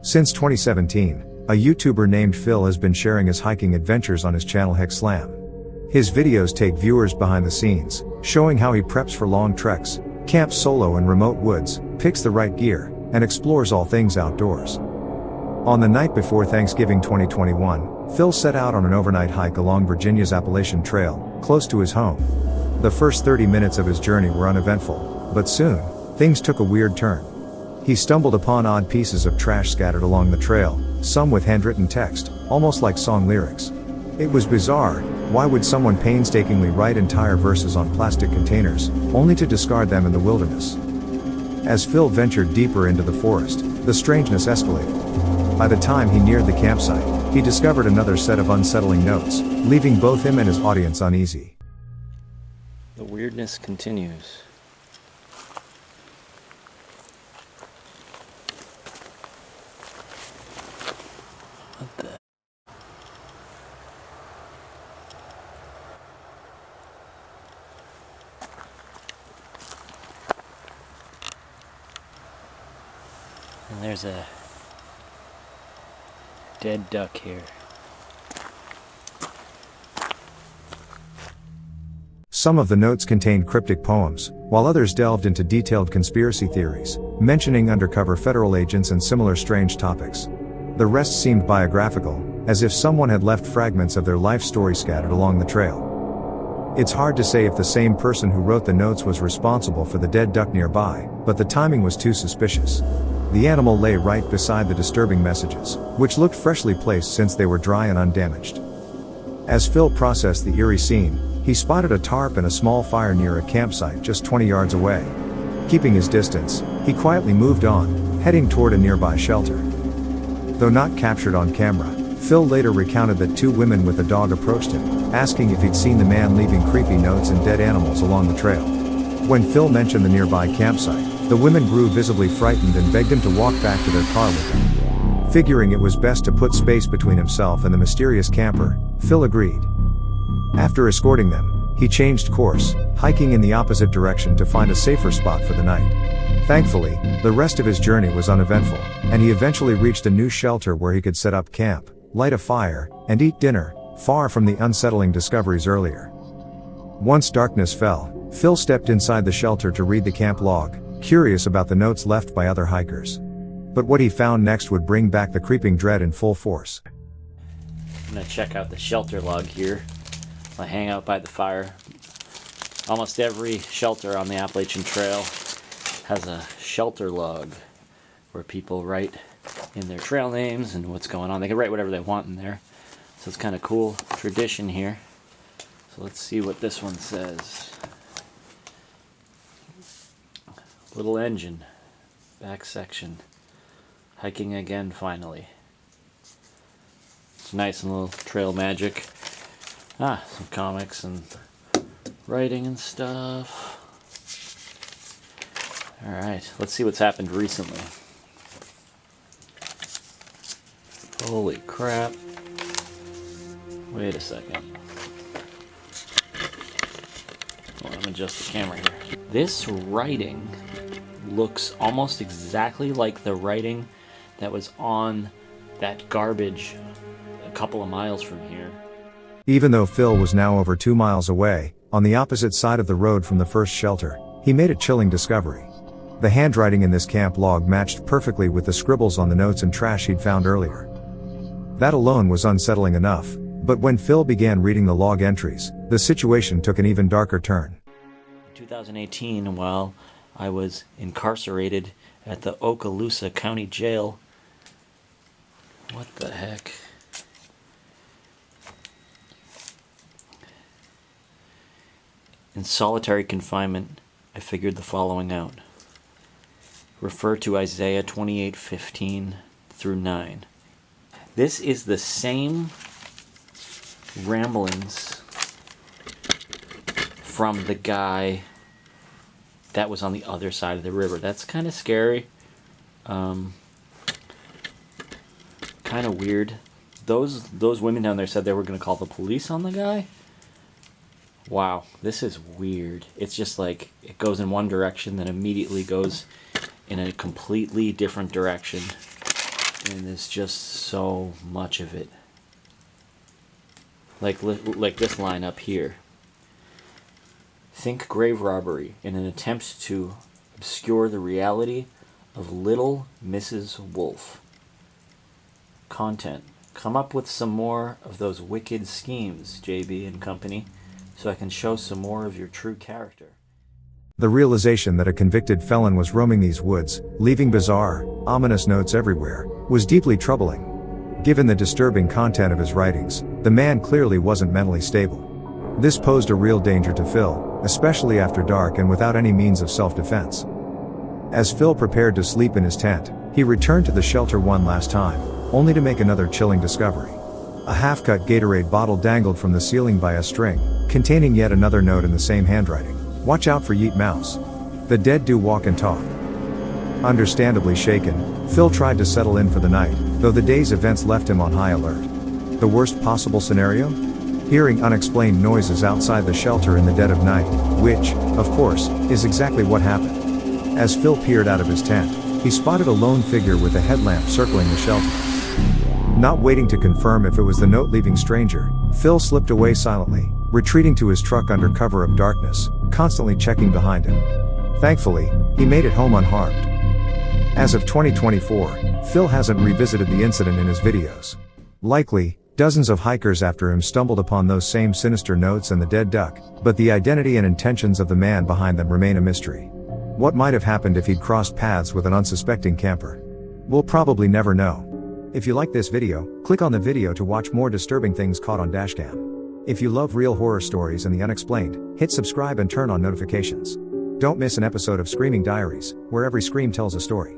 Since 2017, a YouTuber named Phil has been sharing his hiking adventures on his channel Slam. His videos take viewers behind the scenes, showing how he preps for long treks, camps solo in remote woods, picks the right gear, and explores all things outdoors. On the night before Thanksgiving 2021, Phil set out on an overnight hike along Virginia's Appalachian Trail, close to his home. The first 30 minutes of his journey were uneventful, but soon, things took a weird turn. He stumbled upon odd pieces of trash scattered along the trail, some with handwritten text, almost like song lyrics. It was bizarre. Why would someone painstakingly write entire verses on plastic containers, only to discard them in the wilderness? As Phil ventured deeper into the forest, the strangeness escalated. By the time he neared the campsite, he discovered another set of unsettling notes, leaving both him and his audience uneasy. The weirdness continues. What the? And there's a dead duck here. Some of the notes contained cryptic poems, while others delved into detailed conspiracy theories, mentioning undercover federal agents and similar strange topics. The rest seemed biographical, as if someone had left fragments of their life story scattered along the trail. It's hard to say if the same person who wrote the notes was responsible for the dead duck nearby, but the timing was too suspicious. The animal lay right beside the disturbing messages, which looked freshly placed since they were dry and undamaged. As Phil processed the eerie scene, he spotted a tarp and a small fire near a campsite just 20 yards away. Keeping his distance, he quietly moved on, heading toward a nearby shelter. Though not captured on camera, Phil later recounted that two women with a dog approached him, asking if he'd seen the man leaving creepy notes and dead animals along the trail. When Phil mentioned the nearby campsite, the women grew visibly frightened and begged him to walk back to their car with them. Figuring it was best to put space between himself and the mysterious camper, Phil agreed. After escorting them, he changed course, hiking in the opposite direction to find a safer spot for the night. Thankfully, the rest of his journey was uneventful, and he eventually reached a new shelter where he could set up camp, light a fire, and eat dinner, far from the unsettling discoveries earlier. Once darkness fell, Phil stepped inside the shelter to read the camp log, curious about the notes left by other hikers. But what he found next would bring back the creeping dread in full force. I'm gonna check out the shelter log here. I hang out by the fire. Almost every shelter on the Appalachian Trail has a shelter log where people write in their trail names and what's going on. They can write whatever they want in there. So it's kind of cool tradition here. So let's see what this one says. Little engine, back section. Hiking again finally. It's nice and little trail magic. Some comics and writing and stuff. Alright, let's see what's happened recently. Holy crap. Wait a second. Well, I'm adjust the camera here. This writing looks almost exactly like the writing that was on that garbage a couple of miles from here. Even though Phil was now over 2 miles away, on the opposite side of the road from the first shelter, he made a chilling discovery. The handwriting in this camp log matched perfectly with the scribbles on the notes and trash he'd found earlier. That alone was unsettling enough, but when Phil began reading the log entries, the situation took an even darker turn. In 2018, while I was incarcerated at the Okaloosa County Jail. What the heck? In solitary confinement, I figured the following out. Refer to Isaiah 28:15 through 9. This is the same ramblings from the guy that was on the other side of the river. That's kind of scary. Kind of weird. Those women down there said they were going to call the police on the guy. Wow, this is weird. It's just like it goes in one direction, then immediately goes in a completely different direction. And there's just so much of it. Like this line up here. Think grave robbery in an attempt to obscure the reality of Little Mrs. Wolf. Content. Come up with some more of those wicked schemes, JB and company, so I can show some more of your true character. The realization that a convicted felon was roaming these woods, leaving bizarre, ominous notes everywhere, was deeply troubling. Given the disturbing content of his writings, the man clearly wasn't mentally stable. This posed a real danger to Phil, especially after dark and without any means of self-defense. As Phil prepared to sleep in his tent, he returned to the shelter one last time, only to make another chilling discovery. A half-cut Gatorade bottle dangled from the ceiling by a string, containing yet another note in the same handwriting. Watch out for Yeet Mouse. The dead do walk and talk. Understandably shaken, Phil tried to settle in for the night, though the day's events left him on high alert. The worst possible scenario? Hearing unexplained noises outside the shelter in the dead of night, which, of course, is exactly what happened. As Phil peered out of his tent, he spotted a lone figure with a headlamp circling the shelter. Not waiting to confirm if it was the note-leaving stranger, Phil slipped away silently, retreating to his truck under cover of darkness, constantly checking behind him. Thankfully, he made it home unharmed. As of 2024, Phil hasn't revisited the incident in his videos. Likely, dozens of hikers after him stumbled upon those same sinister notes and the dead duck, but the identity and intentions of the man behind them remain a mystery. What might have happened if he'd crossed paths with an unsuspecting camper? We'll probably never know. If you like this video, click on the video to watch more disturbing things caught on dashcam. If you love real horror stories and the unexplained, hit subscribe and turn on notifications. Don't miss an episode of Screaming Diaries, where every scream tells a story.